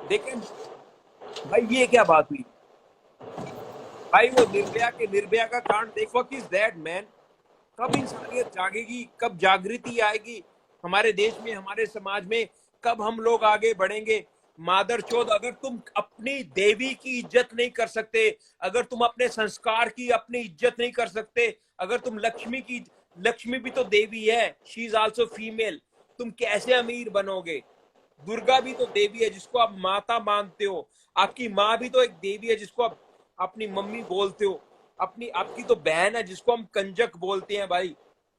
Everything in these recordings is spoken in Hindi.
देखें भाई, ये क्या बात हुई भाई? वो निर्भया का कांड देख, व्हाट इज दैट मैन? कब इंसानियत जागेगी, कब जागृति आएगी हमारे देश में, हमारे समाज में? कब हम लोग आगे बढ़ेंगे? मादर चौध, अगर तुम अपनी देवी की इज्जत नहीं कर सकते, अगर तुम अपने संस्कार की अपनी इज्जत नहीं कर सकते, अगर तुम लक्ष्मी भी तो देवी है, शी इज आल्सो फीमेल, तुम कैसे अमीर बनोगे? दुर्गा भी तो देवी है जिसको आप माता मानते हो, आपकी माँ भी तो एक देवी है जिसको आप अपनी मम्मी बोलते हो, अपनी आपकी तो बहन है जिसको हम कंजक बोलते हैं भाई।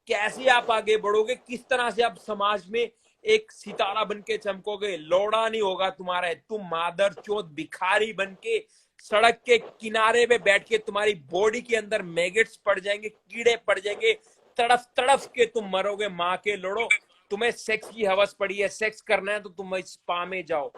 कैसे आप आगे बढ़ोगे? किस तरह से आप समाज में एक सितारा बन के चमकोगे? लौड़ा नहीं होगा तुम्हारा, तुम मादर चौथ भिखारी बन के सड़क के किनारे पे बैठ के तुम्हारी बॉडी के अंदर मैगेट्स पड़ जाएंगे, कीड़े पड़ जाएंगे, तड़फ तड़फ के तुम मरोगे। माँ के लोड़ो, तुम्हें सेक्स की हवस पड़ी है, सेक्स करना है तो तुम स्पा में जाओ,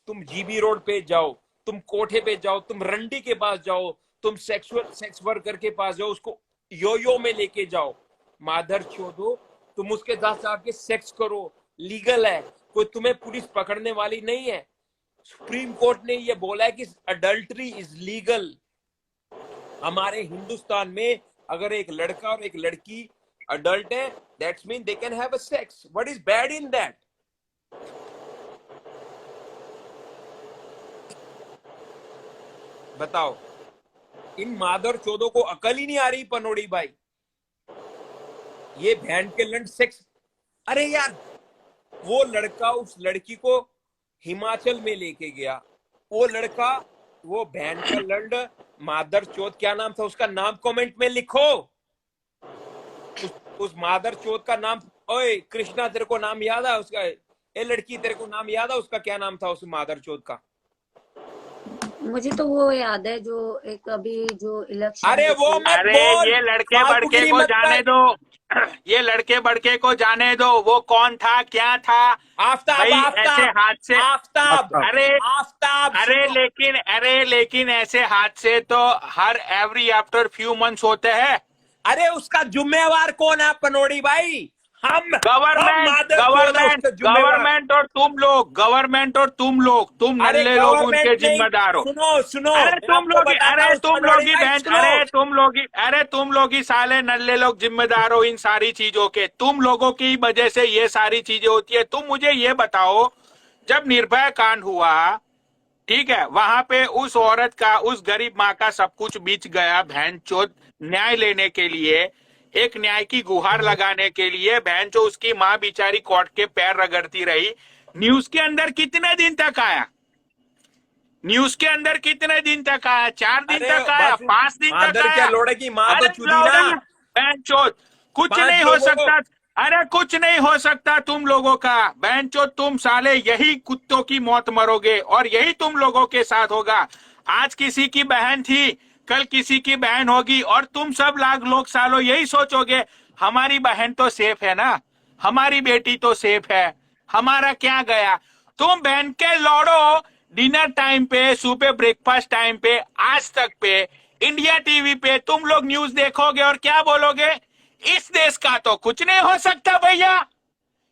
तुम जीबी रोड पे जाओ, तुम कोठे पे जाओ, तुम रंडी के पास जाओ, तुम सेक्स वर्कर के पास जाओ, उसको यो में लेके जाओ। मादर चोदो, तुम उसके साथ आके सेक्स करो, लीगल है, कोई तुम्हें पुलिस पकड़ने वाली नहीं है। सुप्रीम कोर्ट ने ये बोला है कि अडल्ट्री इज लीगल। हमारे हिंदुस्तान में अगर एक लड़का और एक लड़की अडल्ट है, that's mean they can have a sex. What is bad in that? बताओ। इन मादर चौदों को अकल ही नहीं आ रही पनोड़ी भाई। ये बहन के लंड सेक्स। अरे यार, वो लड़का उस लड़की को हिमाचल में लेके गया, वो लड़का, वो बहन का लंड, मादर चौथ, क्या नाम था उसका? नाम कमेंट में लिखो। उस मादर चौथ का नाम, ओए कृष्णा, तेरे को नाम याद है उसका? ए लड़की, तेरे को नाम याद है उसका? क्या नाम था उस मादर चौथ का? मुझे तो वो याद है जो एक अभी जो इलेक्शन अरे जो वो थी। मत अरे बोल, ये लड़के बड़के फालतूगिरी को मत जाने कर। दो। ये लड़के बड़के को जाने दो, वो कौन था क्या था? आफ्ताब, भाई ऐसे आफ्ताब, हाथ से, आफ्ताब, आफ्ताब। अरे आफ्ताब, सुनो। अरे लेकिन ऐसे हाथ से तो हर एवरी आफ्टर फ्यू मंथ्स होते हैं। अरे उसका जिम्मेवार कौन है पनोड़ी भाई? हम गवर्नमेंट मादर चौथ है गवर्नमेंट उसके जिम्मेवार। गवर्नमेंट और तुम लोग, तुम अरे नल्ले लोग गवर्नमेंट उनके नहीं, जिम्मेदार हो। सुनो सुनो, अरे मैं तुम आपको लोग ही, बताता अरे हूँ तुम लोग पनोड़ी ही भाई, बहन, सुनो। अरे तुम लोग ही साले नल्ले लोग जिम्मेदार हो इन सारी चीजों के। तुम लोगों की वजह से ये सारी चीजें होती है। तुम मुझे ये बताओ, जब निर्भया कांड हुआ, ठीक है, वहां पे उस औरत का, उस गरीब माँ का सब कुछ बीच गया, बहन चोद, न्याय लेने के लिए, एक न्याय की गुहार लगाने के लिए बहन चो उसकी माँ बेचारी कोर्ट के पैर रगड़ती रही। न्यूज के अंदर कितने दिन तक आया? न्यूज के अंदर कितने दिन तक आया? 4 दिन अरे तक आया? बस, 5 दिन तक मादर क्या आया? लोड़े की माँ तो अरे चुदी ना। लौड़े बहन चोद, कुछ पांच नहीं हो लोगों को। सकता। अरे कुछ नहीं हो सकता तुम लोगों का। बहन चोद, तुम साले यही कुत्तों की मौत मरोगे और यही तुम लोगों के साथ होगा। आज किसी की बहन थी, कल किसी की बहन होगी, और तुम सब लाख लोग सालों यही सोचोगे हमारी बहन तो सेफ है ना, हमारी बेटी तो सेफ है, हमारा क्या गया। तुम बहन के लौड़ो, डिनर टाइम पे, सुबह ब्रेकफास्ट टाइम पे, आज तक पे, इंडिया टीवी पे तुम लोग न्यूज देखोगे और क्या बोलोगे? इस देश का तो कुछ नहीं हो सकता भैया,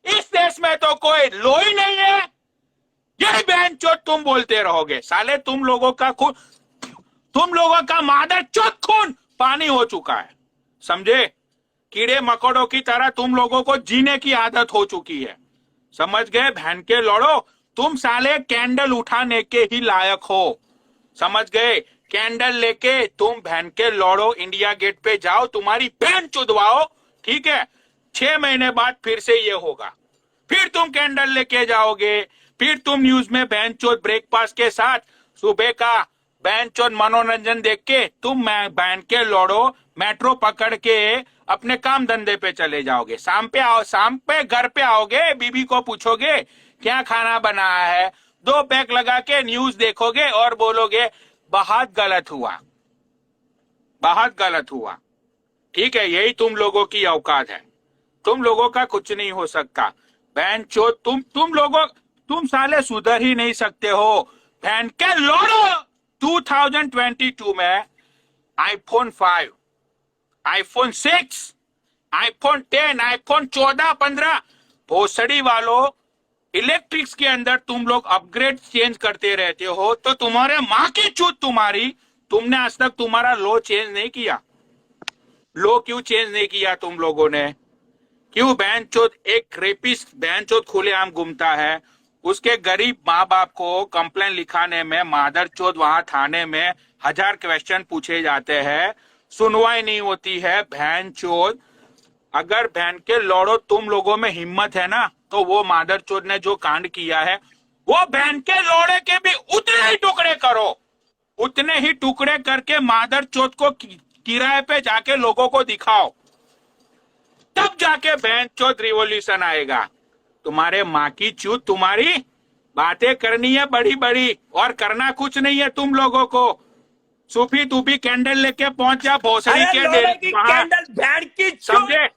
इस देश में तो कोई लो ही नहीं है। यही बहन चोट तुम बोलते रहोगे। साले तुम लोगों का खून, तुम लोगों का मादर चोट खून पानी हो चुका है, समझे? कीड़े मकोड़ों की तरह तुम लोगों को जीने की आदत हो चुकी है, समझ गए? बहन के लड़ो, तुम साले कैंडल उठाने के ही लायक हो, समझ गए? कैंडल लेके तुम बहन के लौड़ो, इंडिया गेट पे जाओ, तुम्हारी बहन चुदवाओ, ठीक है? 6 महीने बाद फिर से ये होगा, फिर तुम कैंडल लेके जाओगे, फिर तुम न्यूज में बहन चोद ब्रेकफास्ट के साथ सुबह का बहन चोद मनोरंजन देख के तुम बहन के लौड़ो मेट्रो पकड़ के अपने काम धंधे पे चले जाओगे। शाम पे आओ, शाम पे घर पे आओगे, बीबी को पूछोगे क्या खाना बनाया है, 2 पैक लगा के न्यूज देखोगे और बोलोगे बहुत गलत हुआ, बहुत गलत हुआ। ठीक है, यही तुम लोगों की औकात है। तुम लोगों का कुछ नहीं हो सकता। बहन चो, तुम साले सुधर ही नहीं सकते हो। बहन के लोड़ो। 2022 में आईफोन 5, आईफोन 6, आईफोन 10, आईफोन 14, 15, भोसड़ी वालों, इलेक्ट्रिक्स के अंदर तुम लोग अपग्रेड चेंज करते रहते हो, तो तुम्हारे माँ की चूत तुम्हारी, तुमने आज तक तुम्हारा लो चेंज नहीं किया। लो क्यों चेंज नहीं किया तुम लोगों ने? क्यों बहनचोद एक रेपिस्ट बहनचोद खुलेआम घूमता है, उसके गरीब माँ बाप को कंप्लेन लिखाने में मादरचोद वहां थाने में 1000 क्वेश्चन पूछे जाते हैं, सुनवाई नहीं होती है। बहनचोद अगर बहन के लौड़ो तुम लोगों में हिम्मत है ना, तो वो मादरचोद ने जो कांड किया है, वो बहन के लौड़े के भी उतने ही टुकड़े करो, उतने ही टुकड़े करके मादरचोद को किराए पे जाके लोगों को दिखाओ, तब जाके बहनचोद रिवॉल्यूशन आएगा। तुम्हारे माँ की चूत तुम्हारी, बातें करनी है बड़ी बड़ी और करना कुछ नहीं है तुम लोगों को। सूफी तूफी कैंडल लेके पहुंच जा भोसड़ी अरे के लोड़े की वहां, कैंडल बहन की चूत, समझे?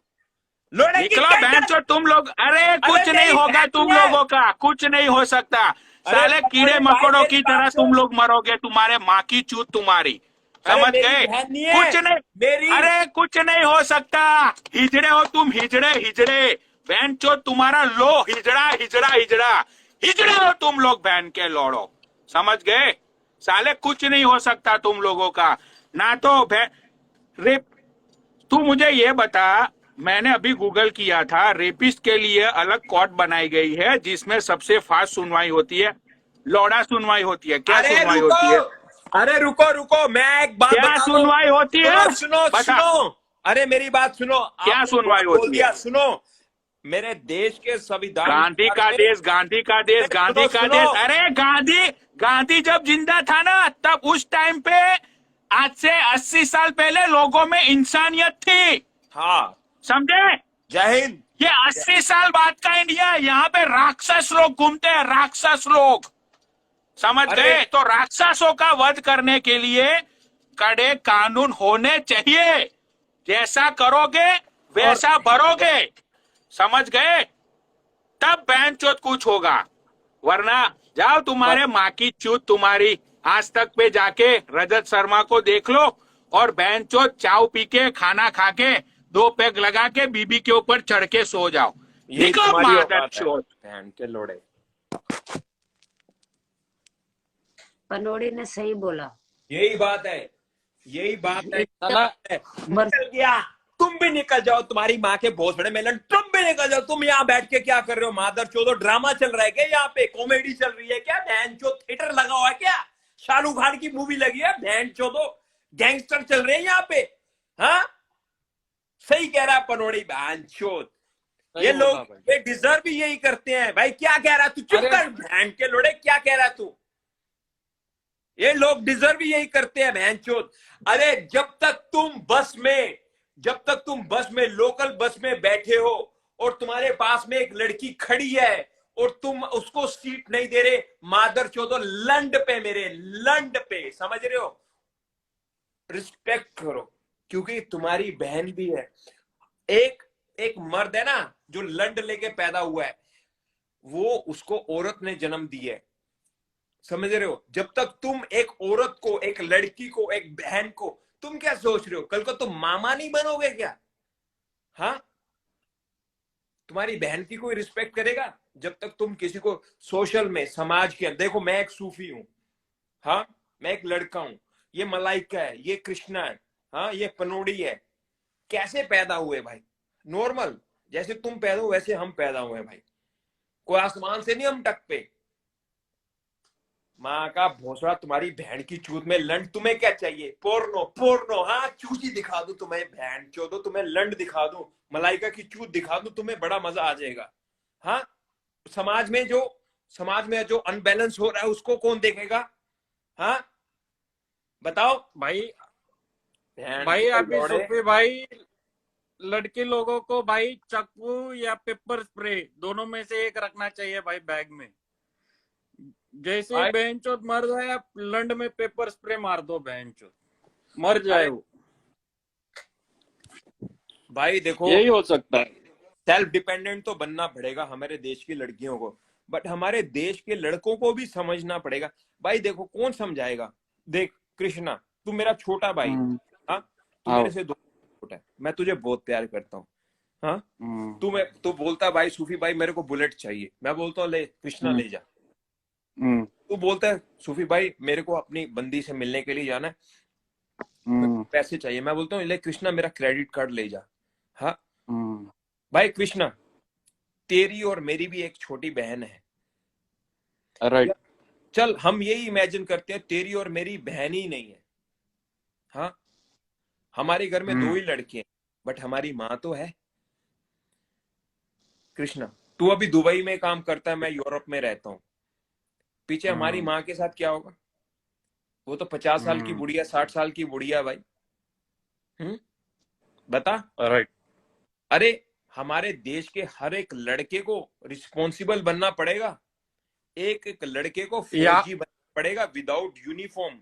लोड़े की निकलो कैंडल। बहनचोद तुम लोग। अरे कुछ नहीं तेरी होगा बहन तुम है। लोगों का, कुछ नहीं हो सकता। साले पकौड़े कीड़े भाई, मकोड़ों मेरी की बात तरह सुन। तुम लोग मरोगे, तुम्हारे माँ की चूत तुम्हारी, अरे समझ मेरी गए? बहन नहीं है, कुछ नहीं, मेरी। अरे कुछ नहीं हो सकता। हिजड़े हो तुम, हिजड़े हिजड़े, बहन चोद तुम्हारा लो हिजड़ा हिजड़ा हिजड़ा, हिजड़े हो तुम लोग बहन के लौड़ो, समझ गए? साले कुछ नहीं हो सकता तुम लोगों का ना। तो रेप, तू मुझे ये बता, मैंने अभी गूगल किया था, रेपिस्ट के लिए अलग कोर्ट बनाई गई है जिसमें सबसे फास्ट सुनवाई होती है, लौड़ा सुनवाई होती है। क्या अरे सुनवाई रुको, होती है? अरे रुको रुको, मैं एक बात क्या बता दूं। सुनवाई होती है? सुनो सुनो बता। सुनो, अरे मेरी बात सुनो। क्या आपने सुनवाई बोल होती दिया, है? सुनो। मेरे देश के संविधान गांधी के का बारे में- देश, गांधी का देश, गांधी का सुनो, देश। सुनो। अरे गांधी, गांधी जब जिंदा था ना, तब उस टाइम पे आज से 80 साल पहले लोगों में इंसानियत थी, हाँ, समझे? जय हिंद। ये 80 साल बाद का इंडिया है, यहाँ पे राक्षस लोग घूमते हैं, राक्षस लोग, समझ अरे- गए? तो राक्षसों का वध करने के लिए कड़े कानून होने चाहिए। जैसा करोगे वैसा भरोगे, समझ गए? तब बहन चोत कुछ होगा, वरना जाओ तुम्हारे माँ की चूत तुम्हारी। आज तक पे जाके रजत शर्मा को देख लो और बहन चोत चाव पी के खाना खा के 2 पैग लगा के बीबी के ऊपर चढ़ के सो जाओ। यही निकलो तुम्हारी मादर औकात है, चोत। बहन के लोड़े। पनोड़ी ने सही बोला। यही बात है, यही बात है। साला निकल गया, तुम भी निकल जाओ, तुम्हारी माँ के भोसड़े मेलन, तुम भी निकल जाओ। तुम यहाँ बैठ के क्या कर रहे हो मादर चोदो? ड्रामा चल रहा है क्या यहाँ पे? कॉमेडी चल रही है क्या? बहन चो थिएटर लगा हुआ है क्या? शाहरुख खान की मूवी लगी है बहन चोदो? गैंगस्टर चल रहे हैं यहाँ पे? हाँ, सही कह रहा है पनोड़ी, बहन चोद। ये लोग ये डिजर्व भी यही करते हैं भाई। क्या कह रहा है तू? चुप कर बहन के लोड़े, क्या कह रहा है तू? ये लोग डिजर्व भी यही करते हैं बहन चोद। अरे जब तक तुम बस में लोकल बस में बैठे हो और तुम्हारे पास में एक लड़की खड़ी है और तुम उसको सीट नहीं दे रहे, मादर चोदो, लंड पे, मेरे लंड पे, समझ रहे हो? रिस्पेक्ट करो, क्योंकि तुम्हारी बहन भी है। एक मर्द है ना जो लंड लेके पैदा हुआ है, वो उसको औरत ने जन्म दी है, समझ रहे हो? जब तक तुम एक औरत को, एक लड़की को, एक बहन को, तुम क्या सोच रहे हो कल को तुम मामा नहीं बनोगे क्या? हाँ, तुम्हारी बहन की कोई रिस्पेक्ट करेगा जब तक तुम किसी को सोशल में, समाज के? देखो मैं एक सूफी हूं, हाँ, मैं एक लड़का हूं, ये मलाइका है, ये कृष्णा है, हाँ, ये पनोड़ी है। कैसे पैदा हुए भाई? नॉर्मल, जैसे तुम पैदा हो वैसे हम पैदा हुए भाई, कोई आसमान से नहीं हम टक पे। माँ का भोसड़ा, तुम्हारी बहन की चूत में लंड। तुम्हें क्या चाहिए? पोर्नो, पोर्नो, हाँ, चूची दिखा दू तुम्हें, बहन चोदो, तुम्हें लंड दिखा दू, मलाइका की चूत दिखा दू, तुम्हें बड़ा मजा आ जाएगा। हाँ, समाज में जो अनबैलेंस हो रहा है उसको कौन देखेगा? हाँ, बताओ भाई। बहन भाई के अभी लौड़े। सुप्री भाई, लड़के लोगों को भाई चाकू या पेपर स्प्रे दोनों में से एक रखना चाहिए भाई बैग में। जैसे ही भाई- बहनचोद मर जाए, आप लंड में पेपर स्प्रे मार दो, बहनचोद मर जाए वो। भाई देखो, यही हो सकता है। सेल्फ डिपेंडेंट तो बनना पड़ेगा हमारे देश की लड़कियों को, बट हमारे देश के लड़कों को भी समझना पड़ेगा। भाई देखो, कौन समझाएगा? देख कृष्णा, तू मेरा छोटा भाई, हाँ, तू मेरे से 2 छोटा है, मैं तुझे बहुत प्यार करता हूँ, हाँ, तू बोलता है भाई सूफी भाई मेरे को बुलेट चाहिए, मैं बोलता हूँ ले कृष्णा ले जा। तू बोलता है सूफी भाई मेरे को अपनी बंदी से मिलने के लिए जाना है, मेरे को पैसे चाहिए, मैं बोलता हूँ ले कृष्णा मेरा क्रेडिट कार्ड ले जा। हाँ भाई कृष्णा, तेरी और मेरी भी एक छोटी बहन है, राइट। चल हम यही इमेजिन करते हैं तेरी और मेरी बहन ही नहीं है। हाँ, हमारे घर में 2 ही लड़के हैं बट हमारी माँ तो है। कृष्णा, तू अभी दुबई में काम करता है, मैं यूरोप में रहता हूँ, पीछे हमारी माँ के साथ क्या होगा? वो तो 50 साल की बुढ़िया, 60 साल की बुढ़िया भाई। बता। राइट। अरे हमारे देश के हर एक लड़के को रिस्पॉन्सिबल बनना पड़ेगा, एक एक लड़के को फौजी बनना पड़ेगा विदाउट यूनिफॉर्म,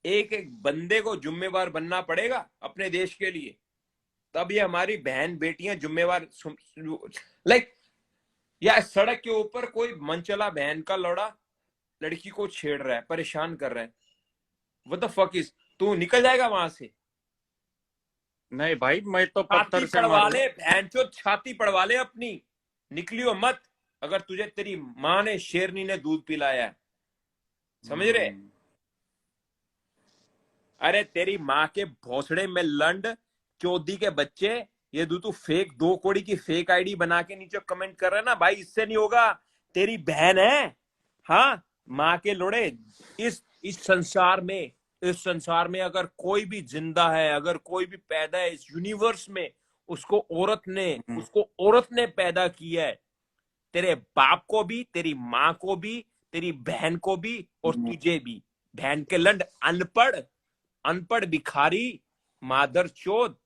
एक एक बंदे को जिम्मेवार बनना पड़ेगा अपने देश के लिए, तब ये हमारी बहन बेटियां जिम्मेवार। लाइक या सड़क के ऊपर कोई मनचला बहन का लौड़ा लड़की को छेड़ रहा है, परेशान कर रहा है, व्हाट द फक इज, तू निकल जाएगा वहां से? नहीं भाई, मैं तो पत्थर छाती से पड़वा ले बहनचोद, छाती पड़वा ले अपनी, निकलियो मत अगर तुझे तेरी माँ ने शेरनी ने दूध पिलाया है, समझ रहे? अरे तेरी माँ के भोसड़े में लंड चौधी के बच्चे, ये तू फेक 2 करोड़ की फेक आईडी बना के नीचे कमेंट कर रहा है ना भाई, इससे नहीं होगा, तेरी बहन है। हाँ, माँ के लोड़े, इस संसार में अगर कोई भी जिंदा है, अगर कोई भी पैदा है इस यूनिवर्स में, उसको औरत ने पैदा किया है। तेरे बाप को भी, तेरी माँ को भी, तेरी बहन को भी और तुझे भी। बहन के लंड, अनपढ़ भिखारी, मादर चोद,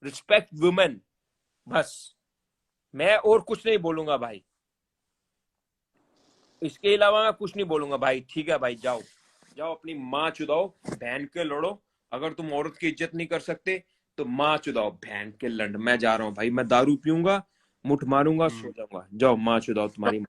रिस्पेक्ट वुमेन। बस मैं और कुछ नहीं बोलूंगा भाई, इसके अलावा मैं कुछ नहीं बोलूंगा भाई। ठीक है भाई, जाओ अपनी माँ चुदाओ, बहन के लड़ो। अगर तुम औरत की इज्जत नहीं कर सकते तो माँ चुदाओ, बहन के लंड। मैं जा रहा हूँ भाई, मैं दारू पीऊंगा, मुठ मारूंगा, सो जाऊंगा। जाओ माँ चुदाओ तुम्हारी।